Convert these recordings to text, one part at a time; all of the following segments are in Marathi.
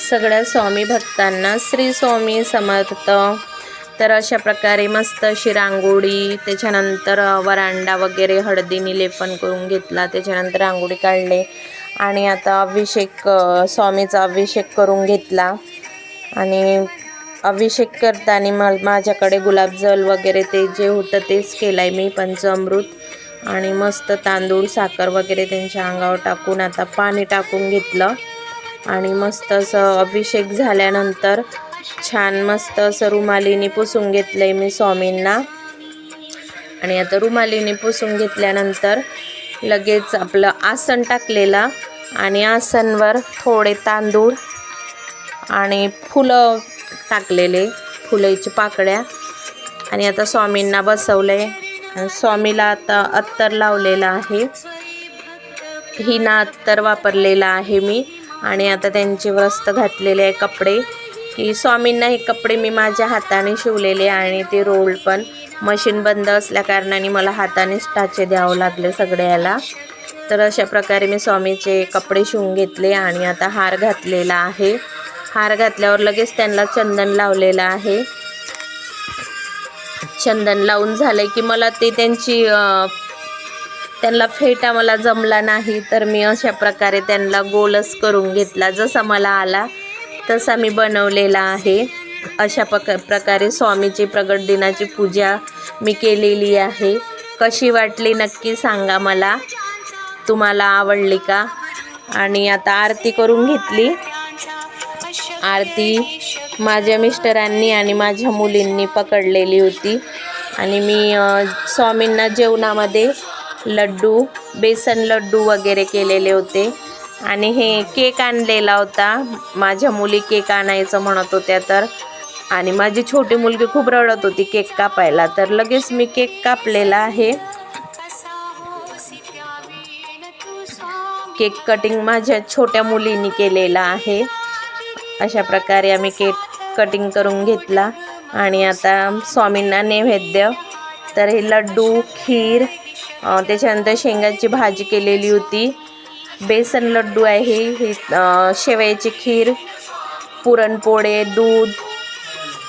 सगळ्या स्वामी भक्तांना श्री स्वामी समर्थ। तर अशा प्रकारे मस्त अशी रांगोळी, त्याच्यानंतर वरांडा वगैरे हळदीने लेपन करून घेतला, त्याच्यानंतर रांगोळी काढले आणि आता अभिषेक, स्वामीचा अभिषेक करून घेतला। आणि अभिषेक करताना माझ्याकडे गुलाबजल वगैरे ते जे होतं तेच केलं मी, पंचामृत आणि मस्त तांदूळ साखर वगैरे त्यांच्या अंगावर टाकून आता पाणी टाकून घेतलं आणि मस्त असं अभिषेक झाल्यानंतर छान मस्त असं रुमालीने पुसून घेतलंय मी स्वामींना। आणि आता रुमालीने पुसून घेतल्यानंतर लगेच आपलं आसन टाकलेला आणि आसनवर थोडे तांदूळ आणि फुलं टाकलेले, फुलाची पाकळ्या, आणि आता स्वामींना बसवलंय आणि स्वामीला आता अत्तर लावलेला आहे, हिना अत्तर वापरलेला आहे मी। आणि आता त्यांचे वस्त्र घातलेले आहे, कपडे, की स्वामींना हे कपडे मी माझ्या हाताने शिवलेले आणि ते रोल पण मशीन बंद असल्या कारणाने मला हातानेच टाचे द्यावं लागले सगळ्याला। तर अशा प्रकारे मी स्वामीचे कपडे शिवून घेतले आणि आता हार घातलेला आहे। हार घातल्यावर लगेच त्यांना चंदन लावलेलं आहे। चंदन लावून झालं की मला ते त्यांना फेटा मला जमला नाही, तर मी अशा प्रकारे त्यांना गोलच करून घेतला, जसा मला आला तसा मी बनवलेला आहे। अशा प्रकारे स्वामीची प्रगट दिनाची पूजा मी केलेली आहे। कशी वाटली नक्की सांगा मला, तुम्हाला आवडली का? आणि आता आरती करून घेतली। आरती माझ्या मिस्टरांनी आणि माझ्या मुलींनी पकडलेली होती आणि मी स्वामींना जेवणामध्ये लड्डू, बेसन लड्डू वगैरे केलेले होते आणि हे केक आणलेला होता, माझ्या मुली केक आणायचं म्हणत होत्या, तर आणि माझी छोटी मुलगी खूप रडत होती केक कापायला, तर लगेच मी केक कापलेला आहे। केक कटिंग माझ्या छोट्या मुलींनी केलेला आहे। अशा प्रकारे आम्ही केक कटिंग करून घेतला आणि आता स्वामींना नैवेद्य, तर हे लड्डू, खीर, त्याच्यानंतर शेंगाची भाजी केलेली होती, बेसन लड्डू आहे, ही शेवयाची खीर, पुरणपोळे, दूध,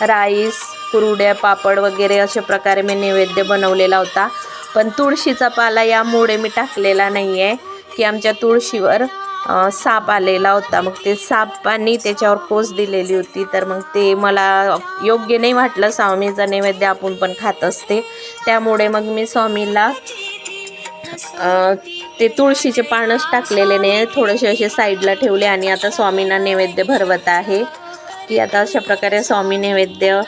राईस, कुरड्या, पापड वगैरे अशा प्रकारे मी नैवेद्य बनवलेला होता। पण तुळशीचा पाला यामुळे मी टाकलेला नाही आहे की आमच्या तुळशीवर साप आलेला होता, मग ते सापांनी त्याच्यावर कोस दिलेली होती, तर मग ते मला योग्य नाही वाटलं, स्वामीचा नैवेद्य आपण पण खात असते, त्यामुळे मग मी स्वामीला ते तुळशीचे पानच टाकलेले नाही, थोडेसे असे साईडला ठेवले आणि आता स्वामींना नैवेद्य भरवत आहे, की आता अशा प्रकारे स्वामी नैवेद्य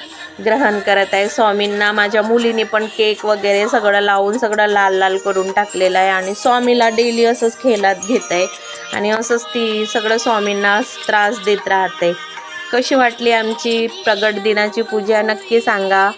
ग्रहण करत आहे। स्वामींना माझ्या मुलीने पण केक वगैरे सगळं लावून सगळं लाल लाल करून टाकलेलं आहे आणि स्वामीला डेली असंच खेळत घेत आहे आणि असंच ती सगळं स्वामींना त्रास देत राहते। कशी वाटली आमची प्रगट दिनाची पूजा नक्की सांगा।